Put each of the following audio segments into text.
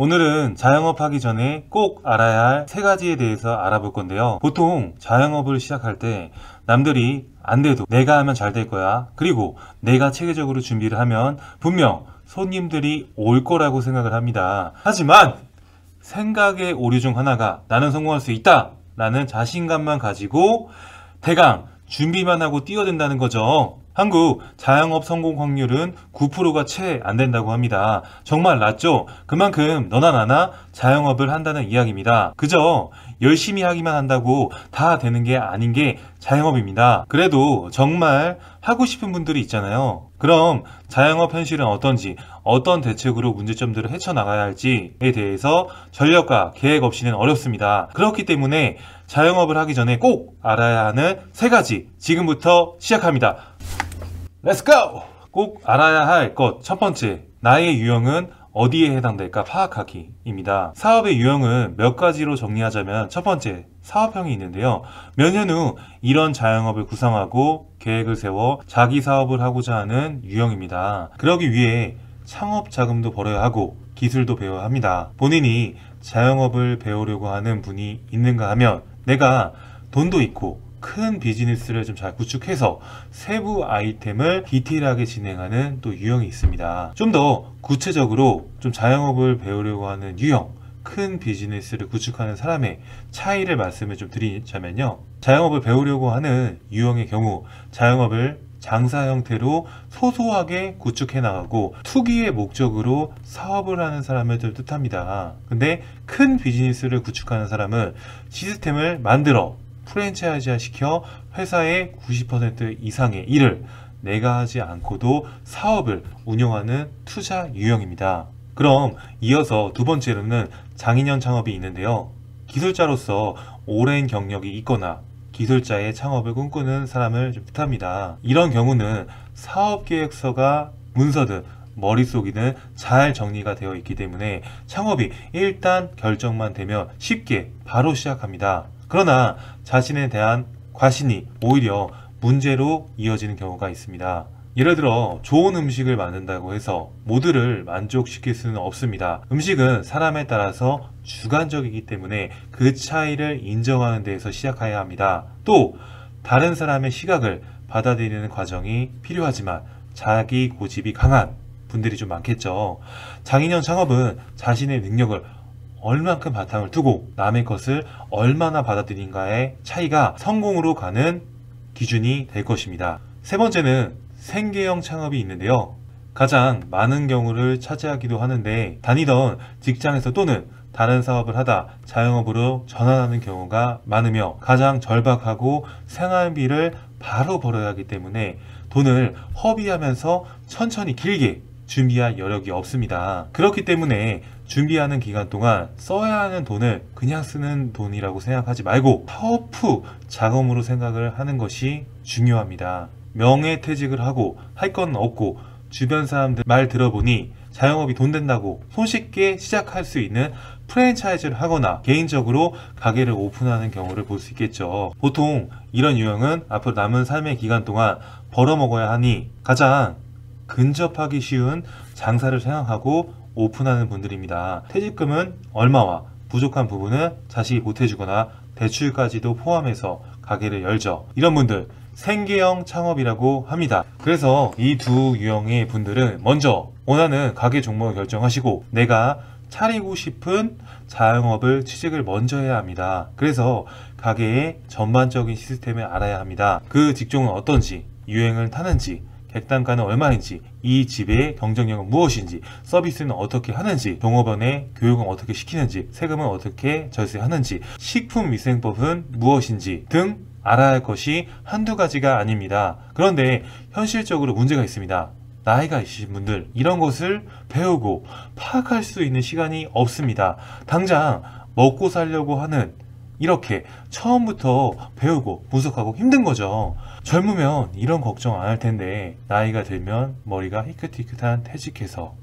오늘은 자영업 하기 전에 꼭 알아야 할 3가지에 대해서 알아볼 건데요. 보통 자영업을 시작할 때 남들이 안 돼도 내가 하면 잘 될 거야. 그리고 내가 체계적으로 준비를 하면 분명 손님들이 올 거라고 생각을 합니다. 하지만 생각의 오류 중 하나가 나는 성공할 수 있다 라는 자신감만 가지고 대강 준비만 하고 뛰어든다는 거죠. 한국 자영업 성공 확률은 9%가 채 안 된다고 합니다. 정말 낮죠? 그만큼 너나 나나 자영업을 한다는 이야기입니다. 그저 열심히 하기만 한다고 다 되는 게 아닌 게 자영업입니다. 그래도 정말 하고 싶은 분들이 있잖아요. 그럼 자영업 현실은 어떤지, 어떤 대책으로 문제점들을 헤쳐나가야 할지에 대해서 전략과 계획 없이는 어렵습니다. 그렇기 때문에 자영업을 하기 전에 꼭 알아야 하는 3가지 지금부터 시작합니다. Let's go! 꼭 알아야 할 것 첫 번째, 나의 유형은 어디에 해당될까 파악하기입니다. 사업의 유형은 몇 가지로 정리하자면 첫 번째, 사업형이 있는데요. 몇 년 후 이런 자영업을 구상하고 계획을 세워 자기 사업을 하고자 하는 유형입니다. 그러기 위해 창업 자금도 벌어야 하고 기술도 배워야 합니다. 본인이 자영업을 배우려고 하는 분이 있는가 하면 내가 돈도 있고 큰 비즈니스를 좀 잘 구축해서 세부 아이템을 디테일하게 진행하는 또 유형이 있습니다. 좀 더 구체적으로 좀 자영업을 배우려고 하는 유형, 큰 비즈니스를 구축하는 사람의 차이를 말씀을 좀 드리자면요. 자영업을 배우려고 하는 유형의 경우 자영업을 장사 형태로 소소하게 구축해 나가고 투기의 목적으로 사업을 하는 사람을 뜻합니다. 근데 큰 비즈니스를 구축하는 사람은 시스템을 만들어 프랜차이즈화 시켜 회사의 90% 이상의 일을 내가 하지 않고도 사업을 운영하는 투자 유형입니다. 그럼 이어서 두 번째로는 장인형 창업이 있는데요. 기술자로서 오랜 경력이 있거나 기술자의 창업을 꿈꾸는 사람을 좀 뜻합니다. 이런 경우는 사업계획서가 문서든 머릿속이든 잘 정리가 되어 있기 때문에 창업이 일단 결정만 되면 쉽게 바로 시작합니다. 그러나 자신에 대한 과신이 오히려 문제로 이어지는 경우가 있습니다. 예를 들어 좋은 음식을 만든다고 해서 모두를 만족시킬 수는 없습니다. 음식은 사람에 따라서 주관적이기 때문에 그 차이를 인정하는 데에서 시작해야 합니다. 또 다른 사람의 시각을 받아들이는 과정이 필요하지만 자기 고집이 강한 분들이 좀 많겠죠. 장인형 창업은 자신의 능력을 얼만큼 바탕을 두고 남의 것을 얼마나 받아들인가의 차이가 성공으로 가는 기준이 될 것입니다. 세 번째는 생계형 창업이 있는데요. 가장 많은 경우를 차지하기도 하는데 다니던 직장에서 또는 다른 사업을 하다 자영업으로 전환하는 경우가 많으며 가장 절박하고 생활비를 바로 벌어야 하기 때문에 돈을 허비하면서 천천히 길게 준비할 여력이 없습니다. 그렇기 때문에 준비하는 기간 동안 써야 하는 돈을 그냥 쓰는 돈이라고 생각하지 말고 사업 후 자금으로 생각을 하는 것이 중요합니다. 명예퇴직을 하고 할 건 없고 주변 사람들 말 들어보니 자영업이 돈 된다고 손쉽게 시작할 수 있는 프랜차이즈를 하거나 개인적으로 가게를 오픈하는 경우를 볼 수 있겠죠. 보통 이런 유형은 앞으로 남은 삶의 기간 동안 벌어먹어야 하니 가장 근접하기 쉬운 장사를 생각하고 오픈하는 분들입니다. 퇴직금은 얼마와 부족한 부분은 자식이 보태주거나 대출까지도 포함해서 가게를 열죠. 이런 분들 생계형 창업이라고 합니다. 그래서 이 두 유형의 분들은 먼저 원하는 가게 종목을 결정하시고 내가 차리고 싶은 자영업을 취직을 먼저 해야 합니다. 그래서 가게의 전반적인 시스템을 알아야 합니다. 그 직종은 어떤지, 유행을 타는지, 객단가는 얼마인지, 이 집의 경쟁력은 무엇인지, 서비스는 어떻게 하는지, 종업원의 교육은 어떻게 시키는지, 세금은 어떻게 절세하는지, 식품위생법은 무엇인지 등 알아야 할 것이 한두 가지가 아닙니다. 그런데 현실적으로 문제가 있습니다. 나이가 있으신 분들 이런 것을 배우고 파악할 수 있는 시간이 없습니다. 당장 먹고 살려고 하는 이렇게 처음부터 배우고 분석하고 힘든 거죠. 젊으면 이런 걱정 안 할 텐데 나이가 들면 머리가 희끗희끗한 퇴직해서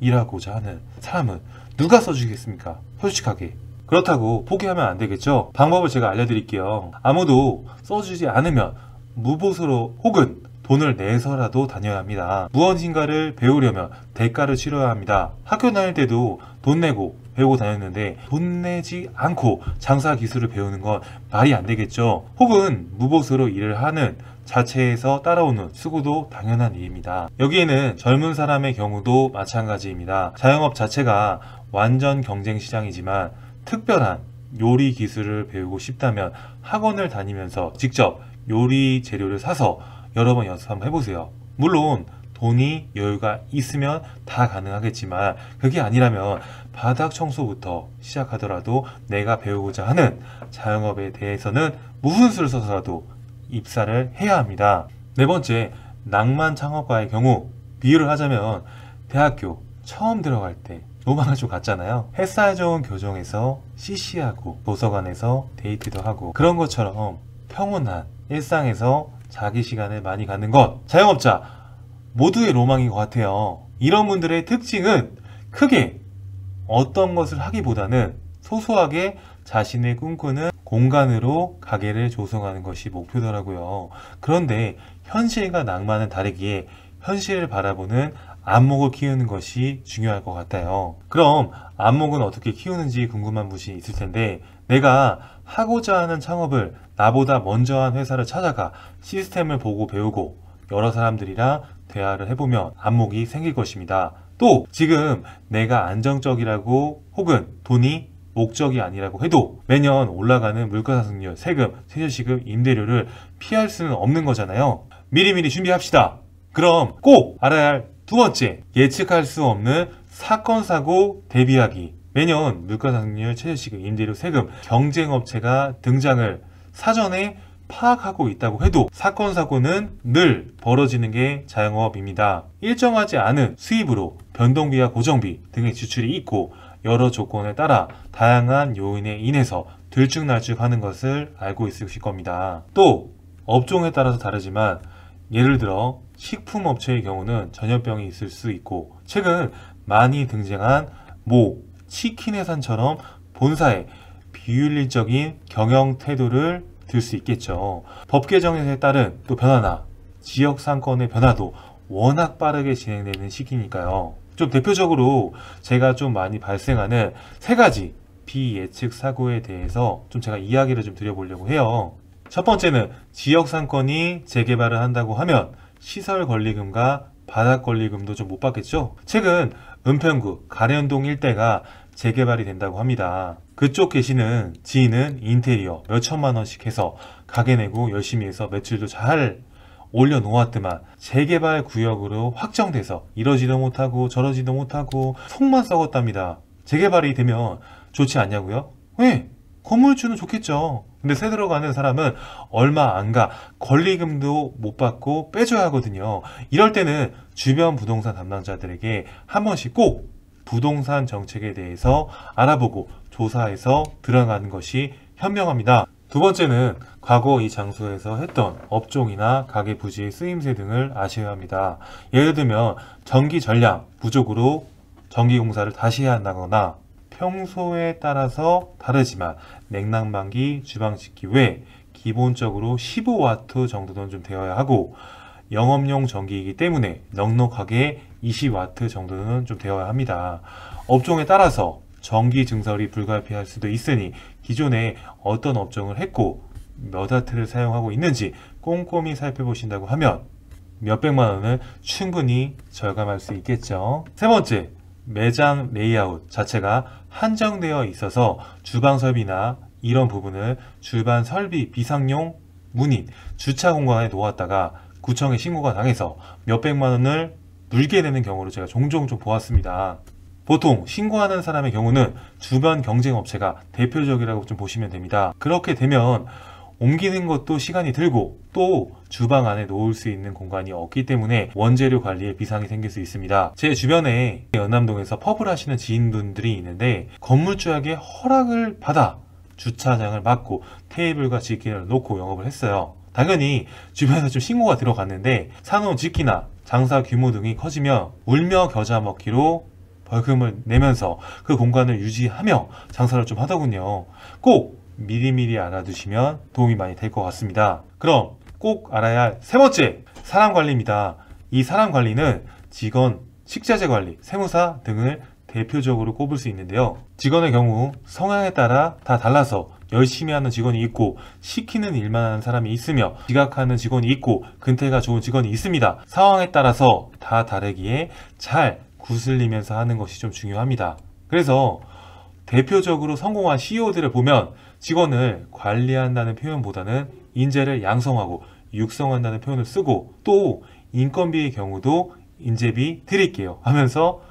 일하고자 하는 사람은 누가 써주겠습니까? 솔직하게. 그렇다고 포기하면 안 되겠죠. 방법을 제가 알려드릴게요. 아무도 써주지 않으면 무보수로 혹은 돈을 내서라도 다녀야 합니다. 무엇인가를 배우려면 대가를 치러야 합니다. 학교 다닐 때도 돈 내고 배우고 다녔는데 돈 내지 않고 장사 기술을 배우는 건 말이 안 되겠죠. 혹은 무보수로 일을 하는 자체에서 따라오는 수고도 당연한 일입니다. 여기에는 젊은 사람의 경우도 마찬가지입니다. 자영업 자체가 완전 경쟁 시장이지만 특별한 요리 기술을 배우고 싶다면 학원을 다니면서 직접 요리 재료를 사서 여러 번 연습 한번 해보세요. 물론 돈이 여유가 있으면 다 가능하겠지만 그게 아니라면 바닥 청소부터 시작하더라도 내가 배우고자 하는 자영업에 대해서는 무슨 수를 써서라도 입사를 해야 합니다. 네 번째, 낭만 창업가의 경우 비유를 하자면 대학교 처음 들어갈 때 로망을 좀 갖잖아요. 햇살 좋은 교정에서 CC하고 도서관에서 데이트도 하고 그런 것처럼 평온한 일상에서 자기 시간을 많이 갖는 것, 자영업자 모두의 로망인 것 같아요. 이런 분들의 특징은 크게 어떤 것을 하기보다는 소소하게 자신의 꿈꾸는 공간으로 가게를 조성하는 것이 목표더라고요. 그런데 현실과 낭만은 다르기에 현실을 바라보는 안목을 키우는 것이 중요할 것 같아요. 그럼 안목은 어떻게 키우는지 궁금한 분이 있을 텐데, 내가 하고자 하는 창업을 나보다 먼저 한 회사를 찾아가 시스템을 보고 배우고 여러 사람들이랑 대화를 해보면 안목이 생길 것입니다. 또 지금 내가 안정적이라고 혹은 돈이 목적이 아니라고 해도 매년 올라가는 물가상승률, 세금, 세제시급, 임대료를 피할 수는 없는 거잖아요. 미리미리 준비합시다. 그럼 꼭 알아야 할 두 번째, 예측할 수 없는 사건, 사고 대비하기. 매년 물가상승률, 세제시급, 임대료, 세금, 경쟁업체가 등장을 사전에 파악하고 있다고 해도 사건, 사고는 늘 벌어지는 게 자영업입니다. 일정하지 않은 수입으로 변동비와 고정비 등의 지출이 있고 여러 조건에 따라 다양한 요인에 인해서 들쭉날쭉하는 것을 알고 있으실 겁니다. 또 업종에 따라서 다르지만 예를 들어 식품업체의 경우는 전염병이 있을 수 있고 최근 많이 등장한 치킨 회사처럼 본사의 비윤리적인 경영 태도를 들 수 있겠죠. 법 개정에 따른 또 변화나 지역 상권의 변화도 워낙 빠르게 진행되는 시기니까요. 좀 대표적으로 제가 좀 많이 발생하는 세 가지 비예측 사고에 대해서 좀 제가 이야기를 좀 드려보려고 해요. 첫 번째는 지역 상권이 재개발을 한다고 하면 시설 권리금과 바닥 권리금도 좀 못 받겠죠. 최근 은평구 가련동 일대가 재개발이 된다고 합니다. 그쪽 계시는 지인은 인테리어 몇천만 원씩 해서 가게 내고 열심히 해서 매출도 잘 올려놓았더만 재개발 구역으로 확정돼서 이러지도 못하고 저러지도 못하고 속만 썩었답니다. 재개발이 되면 좋지 않냐고요? 왜? 건물주는 좋겠죠. 근데 새 들어가는 사람은 얼마 안 가 권리금도 못 받고 빼줘야 하거든요. 이럴 때는 주변 부동산 담당자들에게 한 번씩 꼭 부동산 정책에 대해서 알아보고 조사해서 들어가는 것이 현명합니다. 두 번째는 과거 이 장소에서 했던 업종이나 가게 부지의 쓰임새 등을 아셔야 합니다. 예를 들면 전기 전량 부족으로 전기 공사를 다시 해야 한다거나 평소에 따라서 다르지만 냉난방기, 주방식기 외 기본적으로 15W 정도는 좀 되어야 하고 영업용 전기이기 때문에 넉넉하게 20W 정도는 좀 되어야 합니다. 업종에 따라서 전기 증설이 불가피할 수도 있으니 기존에 어떤 업종을 했고 몇 와트를 사용하고 있는지 꼼꼼히 살펴보신다고 하면 몇백만 원을 충분히 절감할 수 있겠죠. 세 번째, 매장 레이아웃 자체가 한정되어 있어서 주방 설비나 이런 부분을 주방 설비 비상용 문인 주차 공간에 놓았다가 구청에 신고가 당해서 몇백만 원을 물게 되는 경우를 제가 종종 좀 보았습니다. 보통 신고하는 사람의 경우는 주변 경쟁업체가 대표적이라고 좀 보시면 됩니다. 그렇게 되면 옮기는 것도 시간이 들고 또 주방 안에 놓을 수 있는 공간이 없기 때문에 원재료 관리에 비상이 생길 수 있습니다. 제 주변에 연남동에서 펍을 하시는 지인분들이 있는데 건물주에게 허락을 받아 주차장을 막고 테이블과 직기를 놓고 영업을 했어요. 당연히 주변에서 좀 신고가 들어갔는데 사놓은 직기나 장사 규모 등이 커지면 울며 겨자 먹기로 벌금을 내면서 그 공간을 유지하며 장사를 좀 하더군요. 꼭 미리미리 알아두시면 도움이 많이 될 것 같습니다. 그럼 꼭 알아야 할 세 번째, 사람 관리입니다. 이 사람 관리는 직원, 식자재 관리, 세무사 등을 대표적으로 꼽을 수 있는데요. 직원의 경우 성향에 따라 다 달라서 열심히 하는 직원이 있고 시키는 일만 하는 사람이 있으며 지각하는 직원이 있고 근태가 좋은 직원이 있습니다. 상황에 따라서 다 다르기에 잘 구슬리면서 하는 것이 좀 중요합니다. 그래서 대표적으로 성공한 CEO들을 보면 직원을 관리한다는 표현보다는 인재를 양성하고 육성한다는 표현을 쓰고, 또 인건비의 경우도 인재비 드릴게요 하면서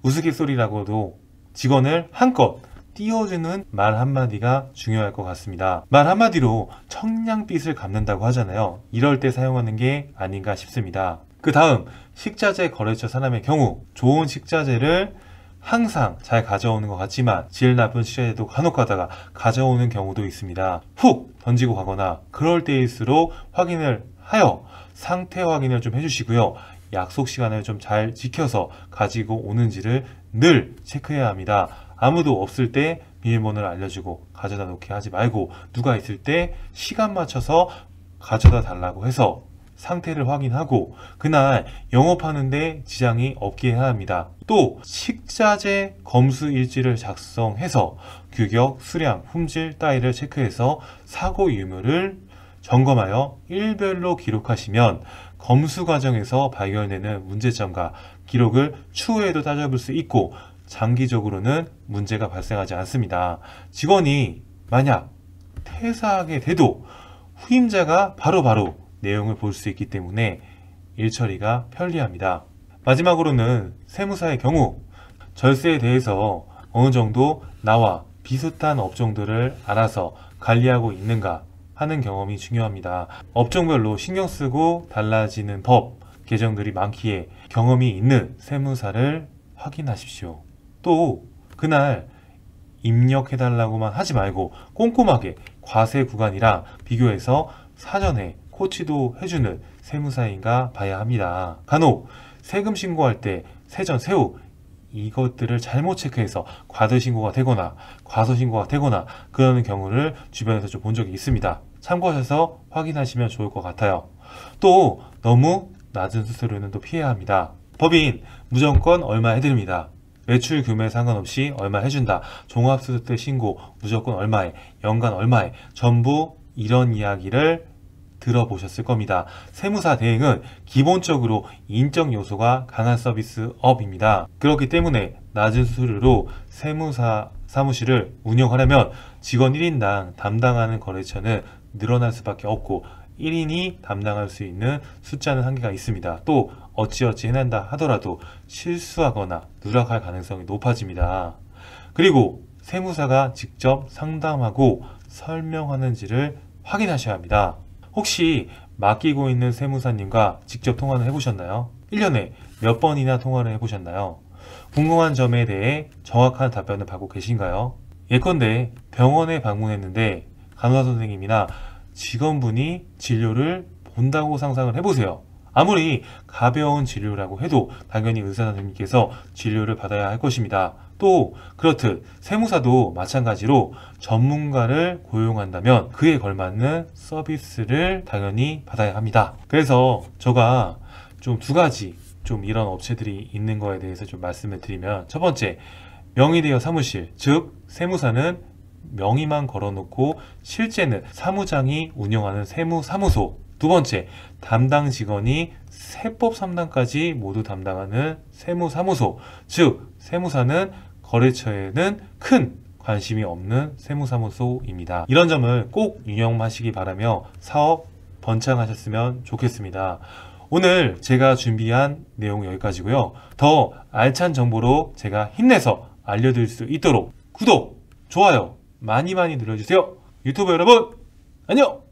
우스갯소리라고도 직원을 한껏 띄워주는 말 한마디가 중요할 것 같습니다. 말 한마디로 청량빛을 갚는다고 하잖아요. 이럴 때 사용하는 게 아닌가 싶습니다. 그 다음, 식자재 거래처 사람의 경우 좋은 식자재를 항상 잘 가져오는 것 같지만 질 나쁜 식자재도 간혹 가다가 가져오는 경우도 있습니다. 훅 던지고 가거나 그럴 때일수록 확인을 하여 상태 확인을 좀 해주시고요. 약속 시간을 좀 잘 지켜서 가지고 오는지를 늘 체크해야 합니다. 아무도 없을 때 비밀번호를 알려주고 가져다 놓게 하지 말고, 누가 있을 때 시간 맞춰서 가져다 달라고 해서 상태를 확인하고 그날 영업하는데 지장이 없게 해야 합니다. 또 식자재 검수 일지를 작성해서 규격, 수량, 품질 따위를 체크해서 사고 유무를 점검하여 일별로 기록하시면 검수 과정에서 발견되는 문제점과 기록을 추후에도 따져볼 수 있고 장기적으로는 문제가 발생하지 않습니다. 직원이 만약 퇴사하게 돼도 후임자가 바로바로 내용을 볼 수 있기 때문에 일처리가 편리합니다. 마지막으로는 세무사의 경우 절세에 대해서 어느 정도 나와 비슷한 업종들을 알아서 관리하고 있는가 하는 경험이 중요합니다. 업종별로 신경 쓰고 달라지는 법, 개정들이 많기에 경험이 있는 세무사를 확인하십시오. 또 그날 입력해달라고만 하지 말고 꼼꼼하게 과세 구간이랑 비교해서 사전에 코치도 해주는 세무사인가 봐야 합니다. 간혹 세금 신고할 때 세전, 세후 이것들을 잘못 체크해서 과도신고가 되거나 과소신고가 되거나 그러는 경우를 주변에서 좀 본 적이 있습니다. 참고하셔서 확인하시면 좋을 것 같아요. 또 너무 낮은 수수료는 또 피해야 합니다. 법인 무조건 얼마 해드립니다. 매출 규모에 상관없이 얼마 해준다. 종합소득세 신고 무조건 얼마에, 연간 얼마에, 전부 이런 이야기를 들어보셨을 겁니다. 세무사 대행은 기본적으로 인적 요소가 강한 서비스업입니다. 그렇기 때문에 낮은 수수료로 세무사 사무실을 운영하려면 직원 1인당 담당하는 거래처는 늘어날 수밖에 없고 1인이 담당할 수 있는 숫자는 한계가 있습니다. 또 어찌어찌 해낸다 하더라도 실수하거나 누락할 가능성이 높아집니다. 그리고 세무사가 직접 상담하고 설명하는지를 확인하셔야 합니다. 혹시 맡기고 있는 세무사님과 직접 통화를 해보셨나요? 1년에 몇 번이나 통화를 해보셨나요? 궁금한 점에 대해 정확한 답변을 받고 계신가요? 예컨대 병원에 방문했는데 간호사 선생님이나 직원분이 진료를 본다고 상상을 해보세요. 아무리 가벼운 진료라고 해도 당연히 의사 선생님께서 진료를 받아야 할 것입니다. 또 그렇듯 세무사도 마찬가지로 전문가를 고용한다면 그에 걸맞는 서비스를 당연히 받아야 합니다. 그래서 제가 좀 두 가지 좀 이런 업체들이 있는 거에 대해서 좀 말씀을 드리면, 첫 번째, 명의대여 사무실, 즉 세무사는 명의만 걸어놓고 실제는 사무장이 운영하는 세무사무소. 두 번째, 담당 직원이 세법 3단까지 모두 담당하는 세무사무소, 즉 세무사는 거래처에는 큰 관심이 없는 세무사무소입니다. 이런 점을 꼭 유념하시기 바라며 사업 번창하셨으면 좋겠습니다. 오늘 제가 준비한 내용 여기까지고요. 더 알찬 정보로 제가 힘내서 알려드릴 수 있도록 구독, 좋아요 많이 눌러주세요. 유튜브 여러분 안녕!